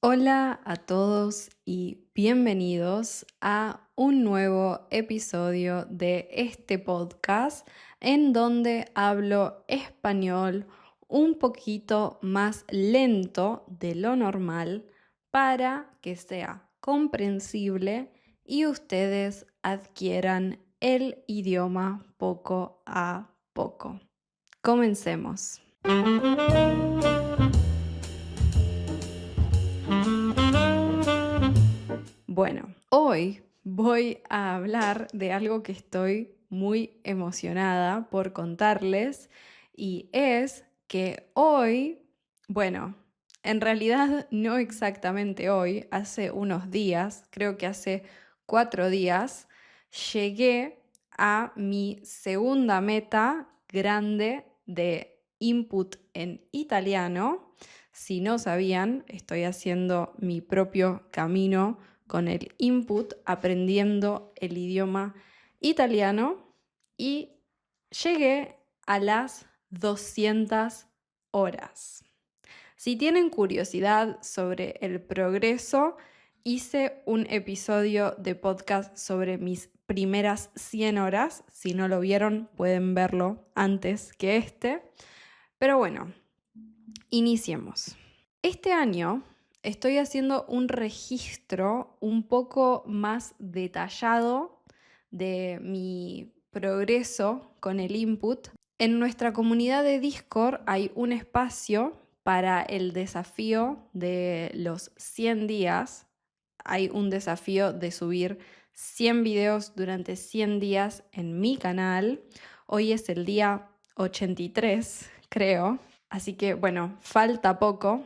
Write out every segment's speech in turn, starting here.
Hola a todos y bienvenidos a un nuevo episodio de este podcast en donde hablo español un poquito más lento de lo normal para que sea comprensible y ustedes adquieran el idioma poco a poco. Comencemos. Bueno, hoy voy a hablar de algo que estoy muy emocionada por contarles y es que hoy, bueno, en realidad no exactamente hoy, hace unos días, creo que hace 4 días, llegué a mi segunda meta grande de input en italiano. Si no sabían, estoy haciendo mi propio camino con el input, aprendiendo el idioma italiano y llegué a las 200 horas. Si tienen curiosidad sobre el progreso, hice un episodio de podcast sobre mis primeras 100 horas. Si no lo vieron, pueden verlo antes que este. Pero bueno, iniciemos. Este año estoy haciendo un registro un poco más detallado de mi progreso con el input. En nuestra comunidad de Discord hay un espacio para el desafío de los 100 días. Hay un desafío de subir 100 videos durante 100 días en mi canal. Hoy es el día 83, creo. Así que bueno, falta poco.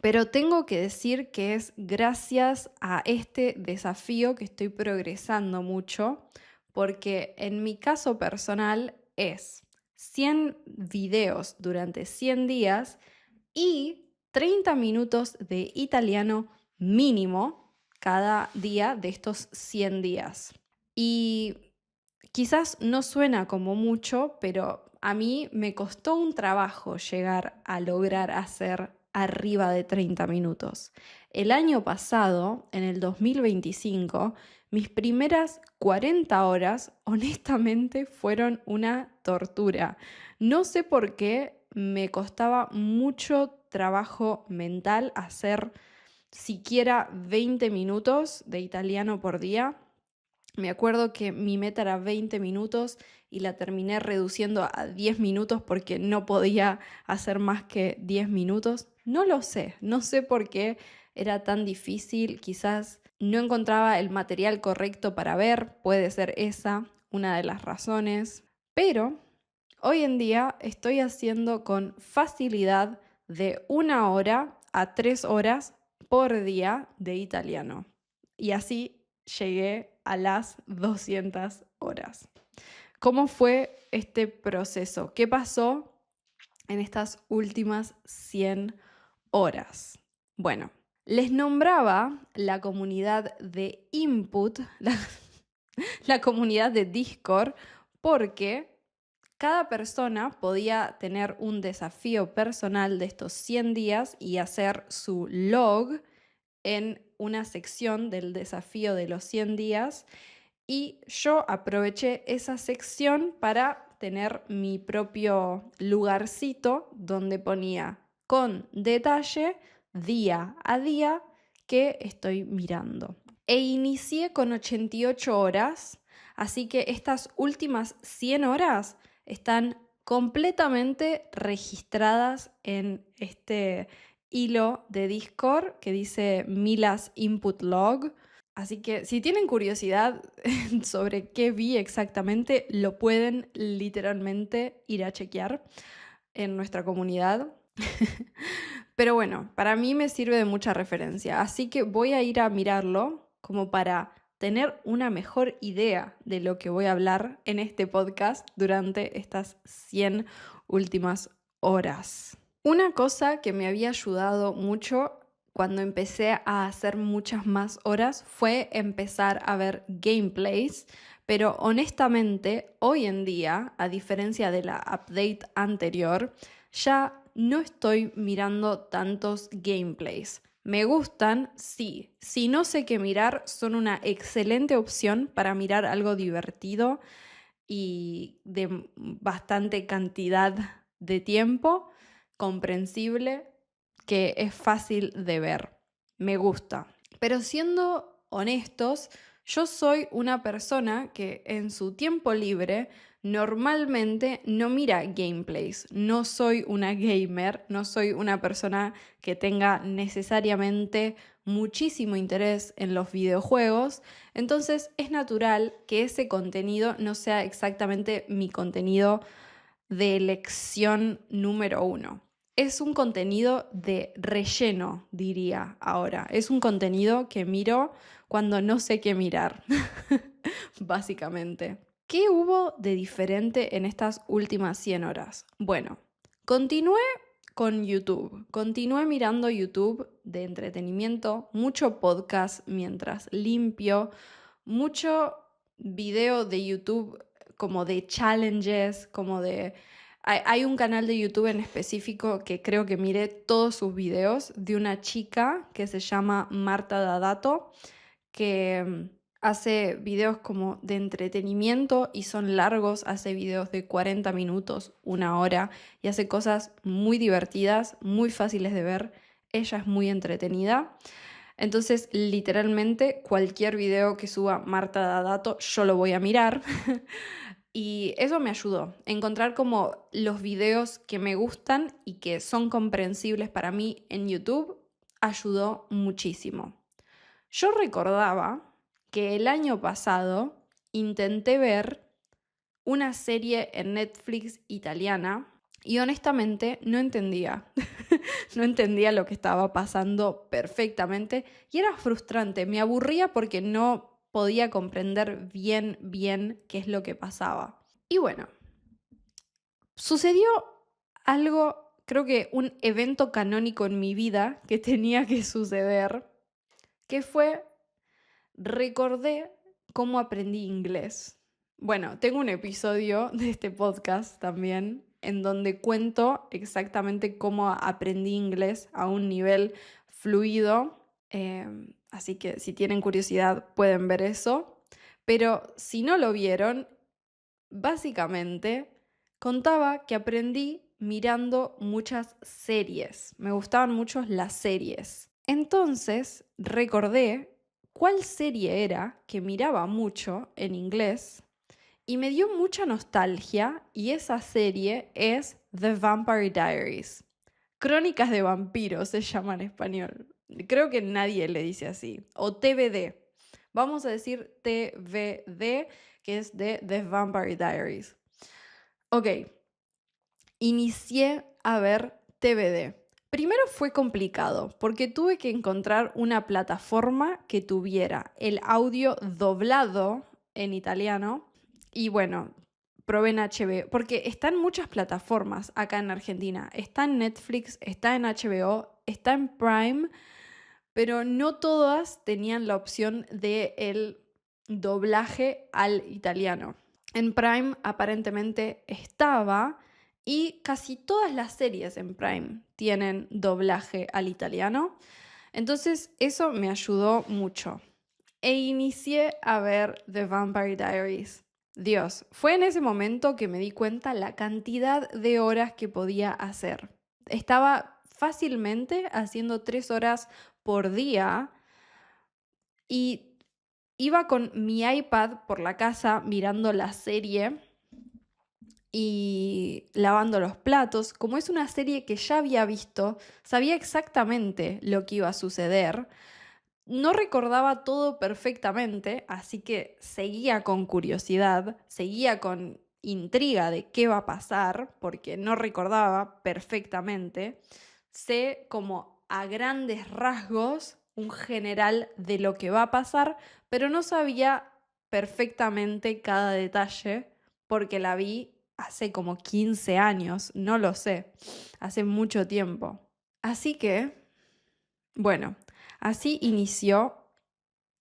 Pero tengo que decir que es gracias a este desafío que estoy progresando mucho, porque en mi caso personal es 100 videos durante 100 días y 30 minutos de italiano mínimo cada día de estos 100 días. Y quizás no suena como mucho, pero a mí me costó un trabajo llegar a lograr hacer arriba de 30 minutos. El año pasado, en el 2025, mis primeras 40 horas honestamente fueron una tortura. No sé por qué me costaba mucho trabajo mental hacer siquiera 20 minutos de italiano por día. Me acuerdo que mi meta era 20 minutos y la terminé reduciendo a 10 minutos porque no podía hacer más que 10 minutos. No lo sé, no sé por qué era tan difícil. Quizás no encontraba el material correcto para ver, puede ser esa una de las razones. Pero hoy en día estoy haciendo con facilidad de 1 hora a 3 horas por día de italiano. Y así llegué a las 200 horas. ¿Cómo fue este proceso? ¿Qué pasó en estas últimas 100 horas? Bueno, les nombraba la comunidad de input, la comunidad de Discord, porque cada persona podía tener un desafío personal de estos 100 días y hacer su log en una sección del desafío de los 100 días y yo aproveché esa sección para tener mi propio lugarcito donde ponía con detalle día a día que estoy mirando. E inicié con 88 horas, así que estas últimas 100 horas están completamente registradas en este hilo de Discord que dice Milas Input Log. Así que si tienen curiosidad sobre qué vi exactamente, lo pueden literalmente ir a chequear en nuestra comunidad. Pero bueno, para mí me sirve de mucha referencia, así que voy a ir a mirarlo como para tener una mejor idea de lo que voy a hablar en este podcast durante estas 100 últimas horas. Una cosa que me había ayudado mucho cuando empecé a hacer muchas más horas fue empezar a ver gameplays, pero honestamente hoy en día, a diferencia de la update anterior, ya no estoy mirando tantos gameplays. ¿Me gustan? Sí. Si no sé qué mirar, son una excelente opción para mirar algo divertido y de bastante cantidad de tiempo, comprensible, que es fácil de ver. Me gusta. Pero siendo honestos, yo soy una persona que en su tiempo libre normalmente no mira gameplays. No soy una gamer, no soy una persona que tenga necesariamente muchísimo interés en los videojuegos. Entonces es natural que ese contenido no sea exactamente mi contenido de elección número uno. Es un contenido de relleno, diría ahora. Es un contenido que miro cuando no sé qué mirar, básicamente. ¿Qué hubo de diferente en estas últimas 100 horas? Bueno, continué con YouTube. Continué mirando YouTube de entretenimiento, mucho podcast mientras limpio, mucho video de YouTube como de challenges, como de... Hay un canal de YouTube en específico que creo que miré todos sus videos de una chica que se llama Marta Dadato, que hace videos como de entretenimiento y son largos, hace videos de 40 minutos, 1 hora y hace cosas muy divertidas, muy fáciles de ver. Ella es muy entretenida. Entonces, literalmente, cualquier video que suba Marta Dadato, yo lo voy a mirar. Y eso me ayudó a encontrar como los videos que me gustan y que son comprensibles para mí en YouTube. Ayudó muchísimo. Yo recordaba que el año pasado intenté ver una serie en Netflix italiana y honestamente no entendía. No entendía lo que estaba pasando perfectamente y era frustrante. Me aburría porque no podía comprender bien qué es lo que pasaba. Y bueno, sucedió algo, creo que un evento canónico en mi vida que tenía que suceder, que fue recordé cómo aprendí inglés. Bueno, tengo un episodio de este podcast también en donde cuento exactamente cómo aprendí inglés a un nivel fluido. Así que si tienen curiosidad pueden ver eso. Pero si no lo vieron, básicamente contaba que aprendí mirando muchas series. Me gustaban mucho las series. Entonces recordé cuál serie era que miraba mucho en inglés y me dio mucha nostalgia y esa serie es The Vampire Diaries. Crónicas de vampiros se llama en español. Creo que nadie le dice así. O TVD. Vamos a decir TVD, que es de The Vampire Diaries. Ok, inicié a ver TVD. Primero fue complicado porque tuve que encontrar una plataforma que tuviera el audio doblado en italiano y bueno, probé en HBO, porque están muchas plataformas acá en Argentina. Está en Netflix, está en HBO, está en Prime, pero no todas tenían la opción de el doblaje al italiano. En Prime aparentemente estaba y casi todas las series en Prime tienen doblaje al italiano. Entonces eso me ayudó mucho. E inicié a ver The Vampire Diaries. Dios, fue en ese momento que me di cuenta la cantidad de horas que podía hacer. Estaba fácilmente haciendo 3 horas por día y iba con mi iPad por la casa mirando la serie y lavando los platos. Como es una serie que ya había visto, sabía exactamente lo que iba a suceder. No recordaba todo perfectamente, así que seguía con curiosidad, seguía con intriga de qué va a pasar, porque no recordaba perfectamente. Sé como a grandes rasgos un general de lo que va a pasar, pero no sabía perfectamente cada detalle porque la vi hace como 15 años, no lo sé, hace mucho tiempo. Así que, bueno, así inició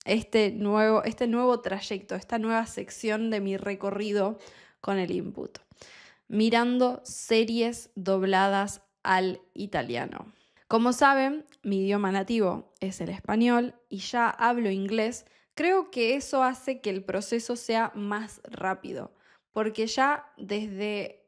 este nuevo trayecto, esta nueva sección de mi recorrido con el input, mirando series dobladas al italiano. Como saben, mi idioma nativo es el español y ya hablo inglés. Creo que eso hace que el proceso sea más rápido, porque ya desde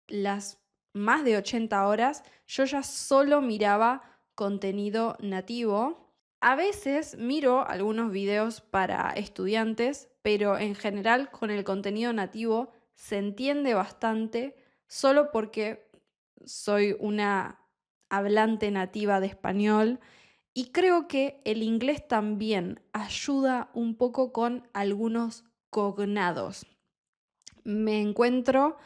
las más de 80 horas yo ya solo miraba contenido nativo. A veces miro algunos videos para estudiantes, pero en general con el contenido nativo se entiende bastante solo porque soy una hablante nativa de español y creo que el inglés también ayuda un poco con algunos cognados. Me encuentro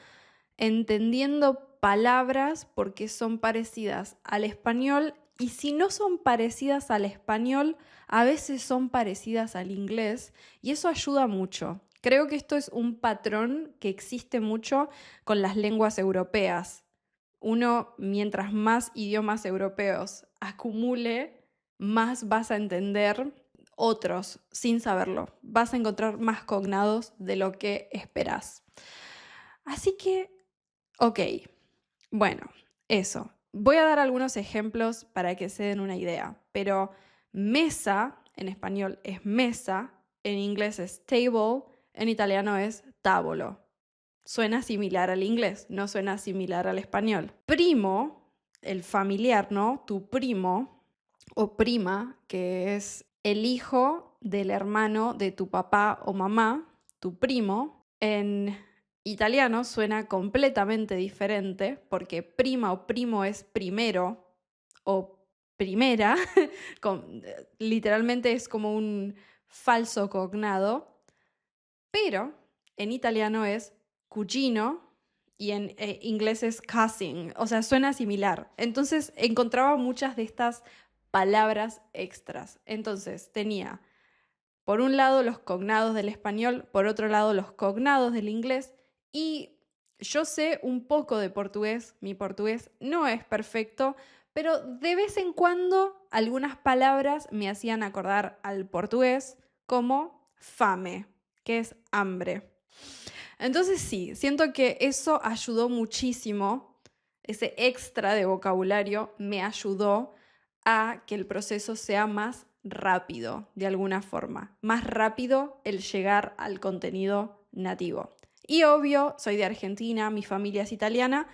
entendiendo palabras porque son parecidas al español y si no son parecidas al español, a veces son parecidas al inglés y eso ayuda mucho. Creo que esto es un patrón que existe mucho con las lenguas europeas. Uno, mientras más idiomas europeos acumule, más vas a entender otros sin saberlo. Vas a encontrar más cognados de lo que esperas. Así que, ok, bueno, eso. Voy a dar algunos ejemplos para que se den una idea, pero mesa en español es mesa, en inglés es table, en italiano es tavolo. Suena similar al inglés, no suena similar al español. Primo, el familiar, ¿no? Tu primo o prima, que es el hijo del hermano de tu papá o mamá, tu primo, en italiano suena completamente diferente porque prima o primo es primero o primera, literalmente es como un falso cognado, pero en italiano es cugino y en inglés es cousin, o sea, suena similar. Entonces encontraba muchas de estas palabras extras. Entonces tenía, por un lado, los cognados del español, por otro lado, los cognados del inglés y yo sé un poco de portugués, mi portugués no es perfecto, pero de vez en cuando algunas palabras me hacían acordar al portugués como fame, que es hambre. Entonces sí, siento que eso ayudó muchísimo, ese extra de vocabulario me ayudó a que el proceso sea más rápido, de alguna forma, más rápido el llegar al contenido nativo. Y obvio, soy de Argentina, mi familia es italiana,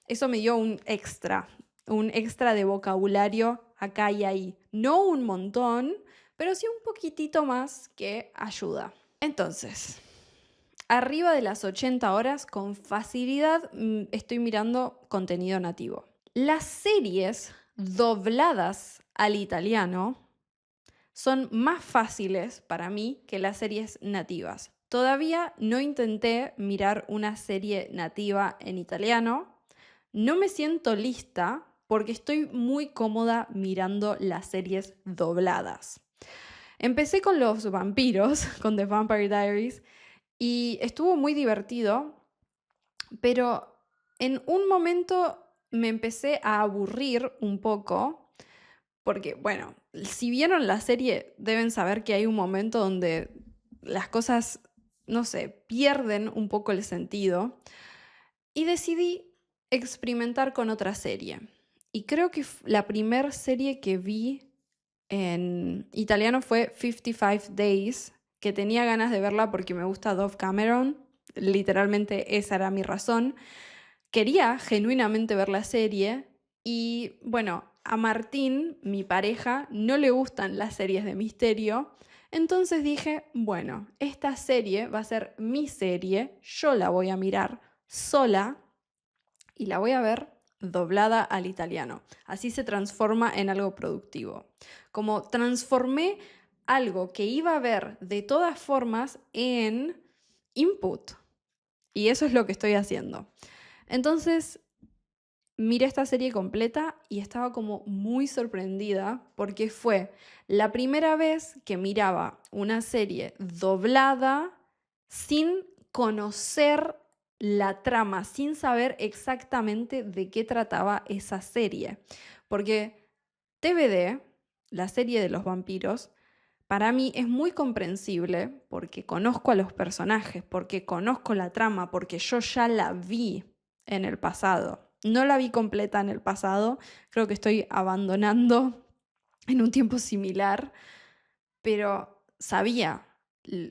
eso me dio un extra de vocabulario acá y ahí. No un montón, pero sí un poquitito más que ayuda. Entonces, arriba de las 80 horas, con facilidad estoy mirando contenido nativo. Las series dobladas al italiano son más fáciles para mí que las series nativas. Todavía no intenté mirar una serie nativa en italiano. No me siento lista porque estoy muy cómoda mirando las series dobladas. Empecé con los vampiros, con The Vampire Diaries, y estuvo muy divertido, pero en un momento me empecé a aburrir un poco, porque, bueno, si vieron la serie deben saber que hay un momento donde las cosas, no sé, pierden un poco el sentido, y decidí experimentar con otra serie. Y creo que la primera serie que vi en italiano fue 55 Days, que tenía ganas de verla porque me gusta Dove Cameron, literalmente esa era mi razón. Quería genuinamente ver la serie y bueno, a Martín, mi pareja, no le gustan las series de misterio, entonces dije, bueno, esta serie va a ser mi serie, yo la voy a mirar sola y la voy a ver doblada al italiano. Así se transforma en algo productivo. Como transformé algo que iba a ver de todas formas en input. Y eso es lo que estoy haciendo. Entonces, miré esta serie completa y estaba como muy sorprendida porque fue la primera vez que miraba una serie doblada sin conocer la trama, sin saber exactamente de qué trataba esa serie. Porque TVD, la serie de los vampiros, para mí es muy comprensible porque conozco a los personajes, porque conozco la trama, porque yo ya la vi en el pasado. No la vi completa en el pasado, creo que estoy abandonando en un tiempo similar, pero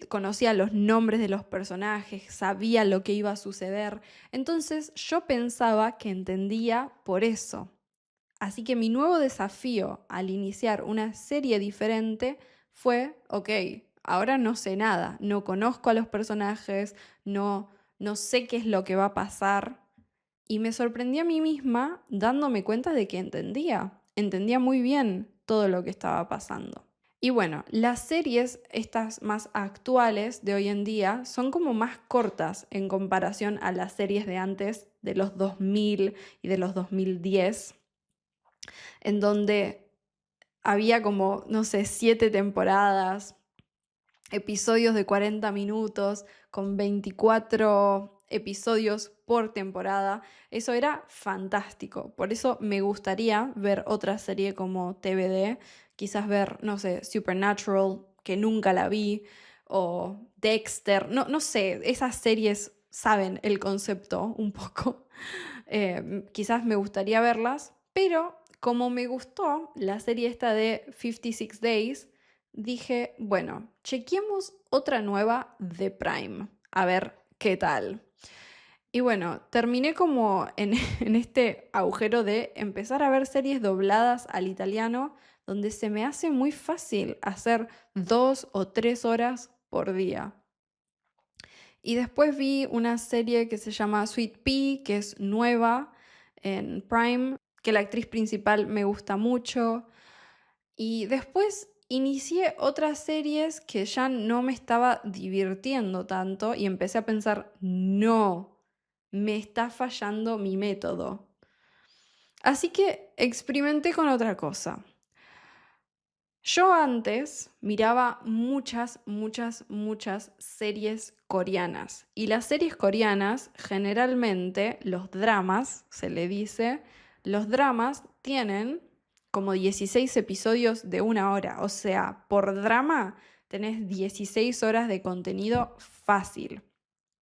conocía los nombres de los personajes, sabía lo que iba a suceder, entonces yo pensaba que entendía por eso. Así que mi nuevo desafío al iniciar una serie diferente fue, ok, ahora no sé nada, no conozco a los personajes, no sé qué es lo que va a pasar. Y me sorprendí a mí misma dándome cuenta de que entendía muy bien todo lo que estaba pasando. Y bueno, las series, estas más actuales de hoy en día, son como más cortas en comparación a las series de antes, de los 2000 y de los 2010, en donde había como, no sé, 7 temporadas, episodios de 40 minutos, con 24 episodios por temporada. Eso era fantástico. Por eso me gustaría ver otra serie como TVD, quizás ver, no sé, Supernatural, que nunca la vi, o Dexter, no sé, esas series saben el concepto un poco. Quizás me gustaría verlas, pero como me gustó la serie esta de 56 Days, dije, bueno, chequeemos otra nueva de Prime, a ver qué tal. Y bueno, terminé como en este agujero de empezar a ver series dobladas al italiano, donde se me hace muy fácil hacer 2 o 3 horas por día. Y después vi una serie que se llama Sweet Pea, que es nueva en Prime, que la actriz principal me gusta mucho. Y después inicié otras series que ya no me estaba divirtiendo tanto y empecé a pensar, no, me está fallando mi método. Así que experimenté con otra cosa. Yo antes miraba muchas series coreanas. Y las series coreanas, generalmente, los dramas, se le dice, los dramas tienen como 16 episodios de 1 hora. O sea, por drama tenés 16 horas de contenido fácil.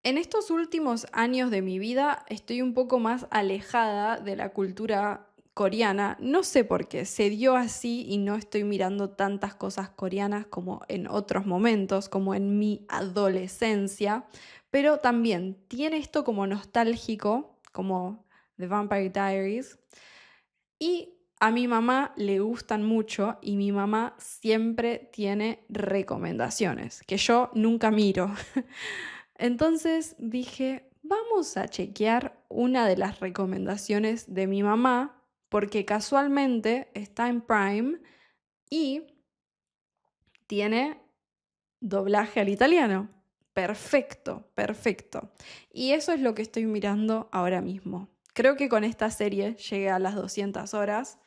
En estos últimos años de mi vida estoy un poco más alejada de la cultura coreana. No sé por qué, se dio así y no estoy mirando tantas cosas coreanas como en otros momentos, como en mi adolescencia, pero también tiene esto como nostálgico, como The Vampire Diaries, y a mi mamá le gustan mucho y mi mamá siempre tiene recomendaciones que yo nunca miro. Entonces dije, vamos a chequear una de las recomendaciones de mi mamá, porque casualmente está en Prime y tiene doblaje al italiano. Perfecto, perfecto. Y eso es lo que estoy mirando ahora mismo. Creo que con esta serie llegué a las 200 horas.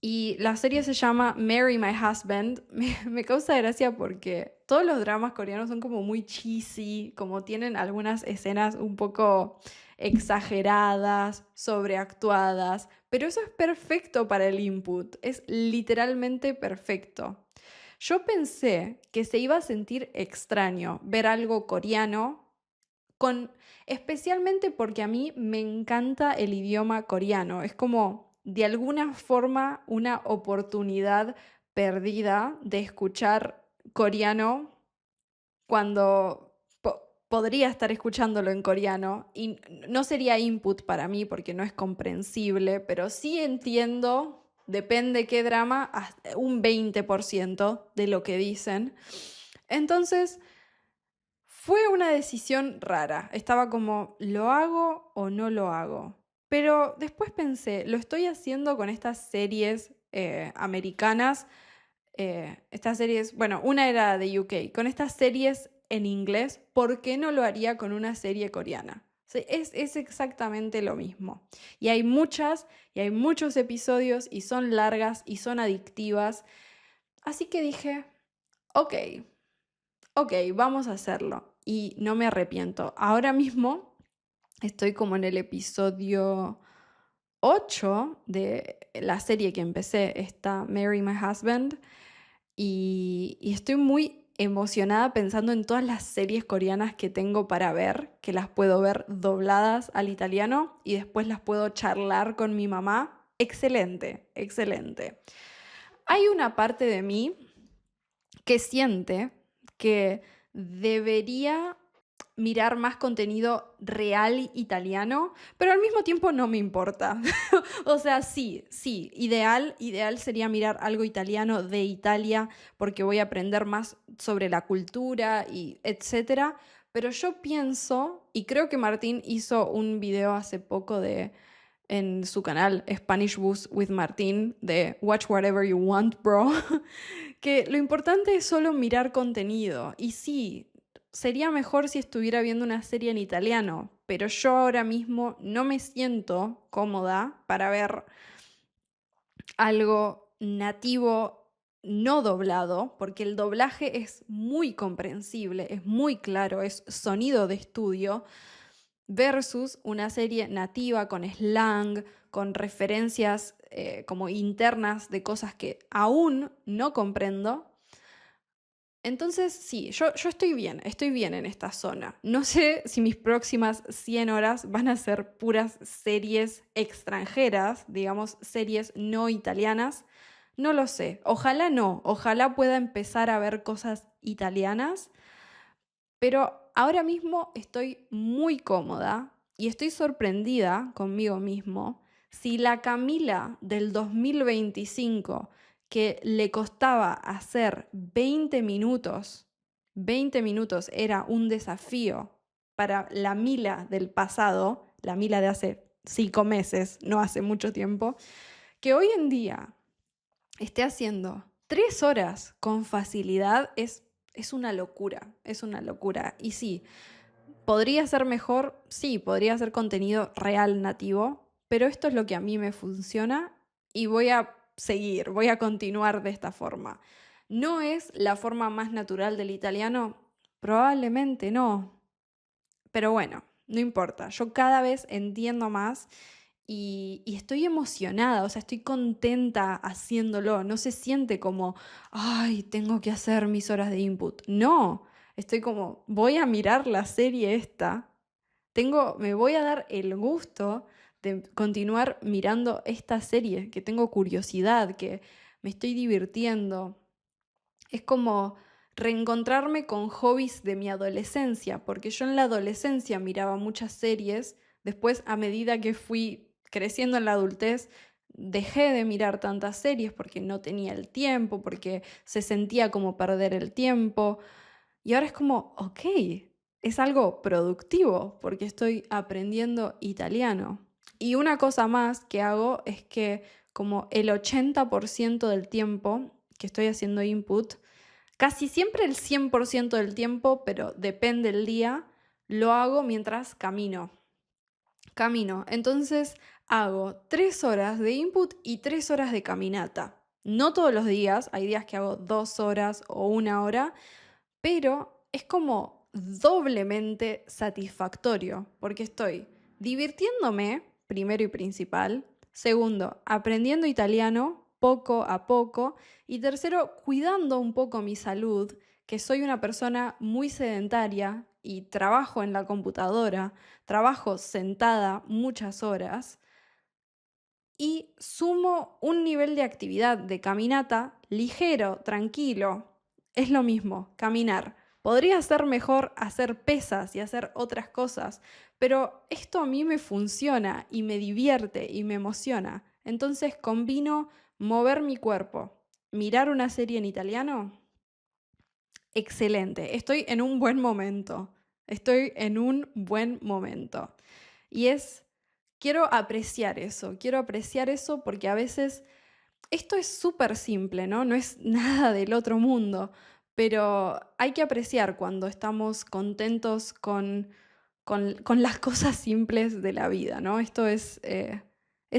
Y la serie se llama Marry My Husband. Me causa gracia porque todos los dramas coreanos son como muy cheesy, como tienen algunas escenas un poco exageradas, sobreactuadas, pero eso es perfecto para el input, es literalmente perfecto. Yo pensé que se iba a sentir extraño ver algo coreano especialmente porque a mí me encanta el idioma coreano. Es como, de alguna forma, una oportunidad perdida de escuchar coreano cuando podría estar escuchándolo en coreano y no sería input para mí porque no es comprensible, pero sí entiendo, depende qué drama, hasta un 20% de lo que dicen. Entonces, fue una decisión rara. Estaba como, ¿lo hago o no lo hago? Pero después pensé, lo estoy haciendo con estas series americanas. Estas series, bueno, una era de UK. Con estas series en inglés, ¿por qué no lo haría con una serie coreana? Es exactamente lo mismo. Y hay muchas, y hay muchos episodios, y son largas, y son adictivas. Así que dije, ok, vamos a hacerlo. Y no me arrepiento. Ahora mismo estoy como en el episodio 8 de la serie que empecé, está Marry My Husband, y estoy muy emocionada pensando en todas las series coreanas que tengo para ver, que las puedo ver dobladas al italiano y después las puedo charlar con mi mamá. Excelente, excelente. Hay una parte de mí que siente que debería mirar más contenido real italiano, pero al mismo tiempo no me importa. O sea, sí, ideal sería mirar algo italiano de Italia porque voy a aprender más sobre la cultura y etcétera. Pero yo pienso, y creo que Martín hizo un video hace poco en su canal Spanish Boost with Martín de Watch Whatever You Want, bro, que lo importante es solo mirar contenido. Y sí, sería mejor si estuviera viendo una serie en italiano, pero yo ahora mismo no me siento cómoda para ver algo nativo no doblado, porque el doblaje es muy comprensible, es muy claro, es sonido de estudio, versus una serie nativa con slang, con referencias como internas de cosas que aún no comprendo. Entonces, sí, yo estoy bien en esta zona. No sé si mis próximas 100 horas van a ser puras series extranjeras, digamos, series no italianas. No lo sé. Ojalá no. Ojalá pueda empezar a ver cosas italianas. Pero ahora mismo estoy muy cómoda y estoy sorprendida conmigo mismo. Si la Camila del 2025 que le costaba hacer 20 minutos era un desafío para la Mila del pasado, la Mila de hace 5 meses, no hace mucho tiempo, que hoy en día esté haciendo 3 horas con facilidad es una locura, es una locura. Y sí, ¿podría ser mejor? Sí, podría ser contenido real nativo, pero esto es lo que a mí me funciona y voy a seguir, voy a continuar de esta forma. ¿No es la forma más natural del italiano? Probablemente no, pero bueno, no importa. Yo cada vez entiendo más y estoy emocionada, o sea, estoy contenta haciéndolo. No se siente como, ay, tengo que hacer mis horas de input. No, estoy como, voy a mirar la serie esta. Me voy a dar el gusto de continuar mirando esta serie, que tengo curiosidad, que me estoy divirtiendo. Es como reencontrarme con hobbies de mi adolescencia, porque yo en la adolescencia miraba muchas series, después a medida que fui creciendo en la adultez, dejé de mirar tantas series porque no tenía el tiempo, porque se sentía como perder el tiempo, y ahora es como, ok, es algo productivo porque estoy aprendiendo italiano. Y una cosa más que hago es que como el 80% del tiempo que estoy haciendo input, casi siempre el 100% del tiempo, pero depende del día, lo hago mientras camino. Entonces hago 3 horas de input y 3 horas de caminata. No todos los días, hay días que hago 2 horas o 1 hora, pero es como doblemente satisfactorio, porque estoy divirtiéndome, primero y principal, segundo, aprendiendo italiano poco a poco, y tercero, cuidando un poco mi salud, que soy una persona muy sedentaria y trabajo en la computadora, trabajo sentada muchas horas, y sumo un nivel de actividad de caminata ligero, tranquilo. Es lo mismo, caminar. Podría ser mejor hacer pesas y hacer otras cosas, pero esto a mí me funciona y me divierte y me emociona. Entonces combino mover mi cuerpo, mirar una serie en italiano. Excelente, estoy en un buen momento. Estoy en un buen momento. Y quiero apreciar eso porque a veces esto es súper simple, ¿no? No es nada del otro mundo, pero hay que apreciar cuando estamos contentos con las cosas simples de la vida, ¿no? Esto es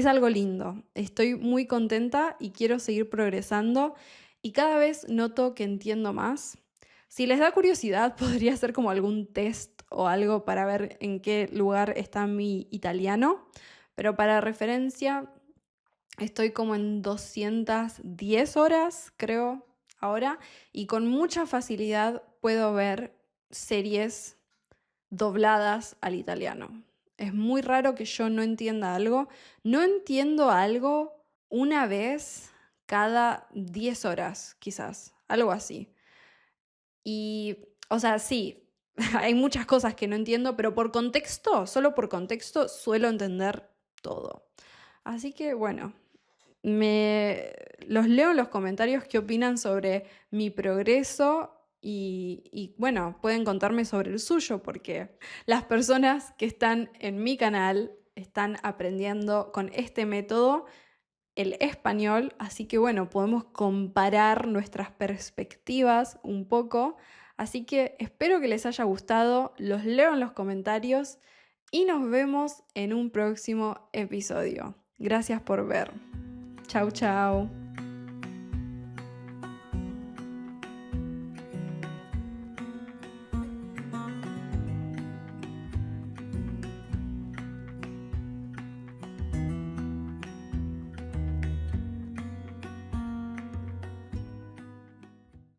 algo lindo. Estoy muy contenta y quiero seguir progresando y cada vez noto que entiendo más. Si les da curiosidad, podría hacer como algún test o algo para ver en qué lugar está mi italiano, pero para referencia estoy como en 210 horas, creo, ahora y con mucha facilidad puedo ver series dobladas al italiano. Es muy raro que yo no entienda algo. No entiendo algo una vez cada 10 horas, quizás, algo así. Y, o sea, sí, hay muchas cosas que no entiendo, pero por contexto, solo por contexto, suelo entender todo. Así que, bueno, los leo en los comentarios qué opinan sobre mi progreso y bueno, pueden contarme sobre el suyo porque las personas que están en mi canal están aprendiendo con este método el español, así que bueno, podemos comparar nuestras perspectivas un poco. Así que espero que les haya gustado, los leo en los comentarios y nos vemos en un próximo episodio. Gracias por ver. Chau, chau.